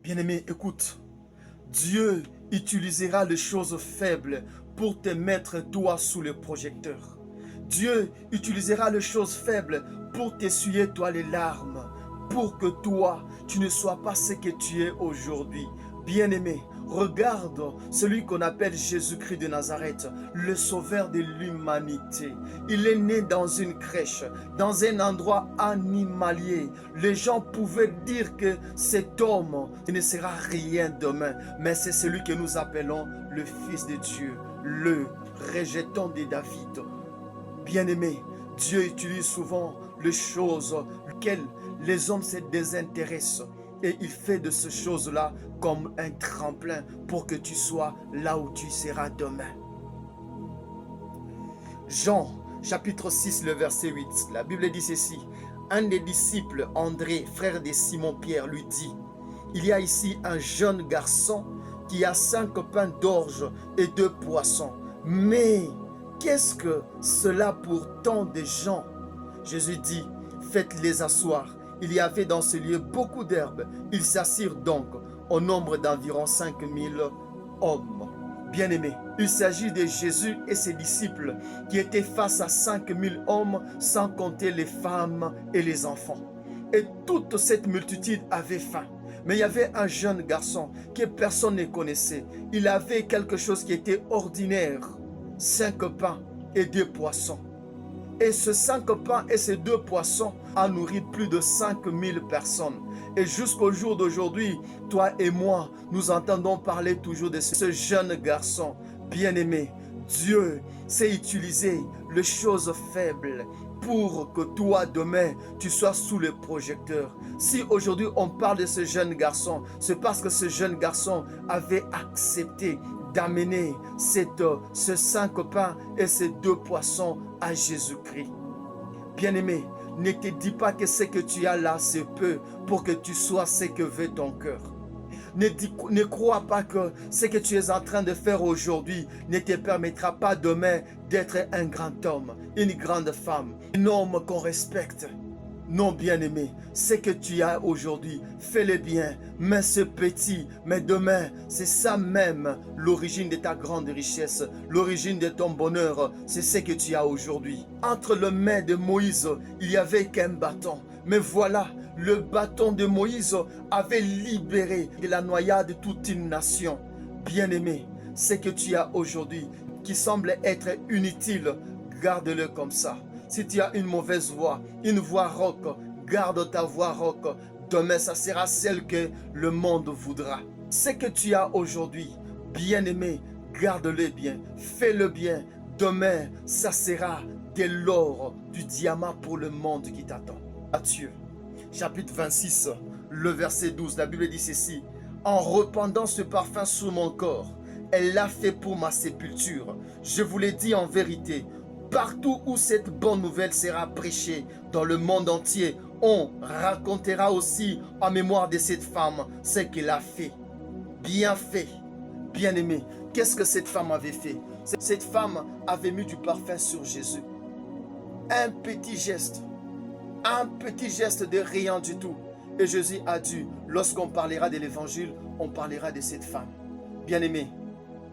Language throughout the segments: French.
Bien-aimé, écoute. Dieu utilisera les choses faibles pour te mettre toi sous le projecteur. Dieu utilisera les choses faibles pour t'essuyer toi les larmes, pour que toi, tu ne sois pas ce que tu es aujourd'hui. Bien-aimé, regarde celui qu'on appelle Jésus-Christ de Nazareth, le sauveur de l'humanité. Il est né dans une crèche, dans un endroit animalier. Les gens pouvaient dire que cet homme ne sera rien demain, mais c'est celui que nous appelons le Fils de Dieu, le rejeton de David. Bien-aimé, Dieu utilise souvent les choses auxquelles les hommes se désintéressent. Et il fait de ces choses-là comme un tremplin pour que tu sois là où tu seras demain. Jean, chapitre 6, le verset 8. La Bible dit ceci. Un des disciples, André, frère de Simon-Pierre, lui dit, « Il y a ici un jeune garçon qui a 5 pains d'orge et 2 poissons. Mais qu'est-ce que cela pour tant de gens ?» Jésus dit, « Faites-les asseoir. » Il y avait dans ce lieu beaucoup d'herbes. Ils s'assirent donc au nombre d'environ 5000 hommes. Bien-aimés, il s'agit de Jésus et ses disciples qui étaient face à 5000 hommes sans compter les femmes et les enfants. Et toute cette multitude avait faim. Mais il y avait un jeune garçon que personne ne connaissait. Il avait quelque chose qui était ordinaire. 5 pains et 2 poissons. Et ce 5 pains et ces 2 poissons a nourri plus de 5000 personnes. Et jusqu'au jour d'aujourd'hui, toi et moi, nous entendons parler toujours de ce jeune garçon bien-aimé. Dieu sait utiliser les choses faibles pour que toi, demain, tu sois sous le projecteur. Si aujourd'hui on parle de ce jeune garçon, c'est parce que ce jeune garçon avait accepté d'amener ce 5 pains et ces 2 poissons à Jésus-Christ. Bien-aimé, ne te dis pas que ce que tu as là, c'est peu pour que tu sois ce que veut ton cœur. Ne crois pas que ce que tu es en train de faire aujourd'hui ne te permettra pas demain d'être un grand homme, une grande femme, un homme qu'on respecte. Non, bien-aimé, ce que tu as aujourd'hui, fais-le bien, mais c'est petit, mais demain, c'est ça même l'origine de ta grande richesse, l'origine de ton bonheur, c'est ce que tu as aujourd'hui. Entre les mains de Moïse, il n'y avait qu'un bâton, mais voilà, le bâton de Moïse avait libéré de la noyade toute une nation. Bien-aimé, ce que tu as aujourd'hui, qui semble être inutile, garde-le comme ça. Si tu as une mauvaise voix, une voix rauque, garde ta voix rauque. Demain, ça sera celle que le monde voudra. Ce que tu as aujourd'hui, bien-aimé, garde-le bien, fais-le bien. Demain, ça sera de l'or, du diamant pour le monde qui t'attend. Matthieu, chapitre 26, le verset 12, la Bible dit ceci. En répandant ce parfum sur mon corps, elle l'a fait pour ma sépulture. Je vous l'ai dit en vérité. Partout où cette bonne nouvelle sera prêchée dans le monde entier, on racontera aussi en mémoire de cette femme ce qu'elle a fait. Bien fait, bien aimé. Qu'est-ce que cette femme avait fait? Cette femme avait mis du parfum sur Jésus. Un petit geste de rien du tout. Et Jésus a dit, lorsqu'on parlera de l'évangile, on parlera de cette femme. Bien aimé,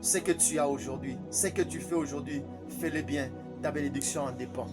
ce que tu as aujourd'hui, ce que tu fais aujourd'hui, fais-le bien. Ta bénédiction en dépend.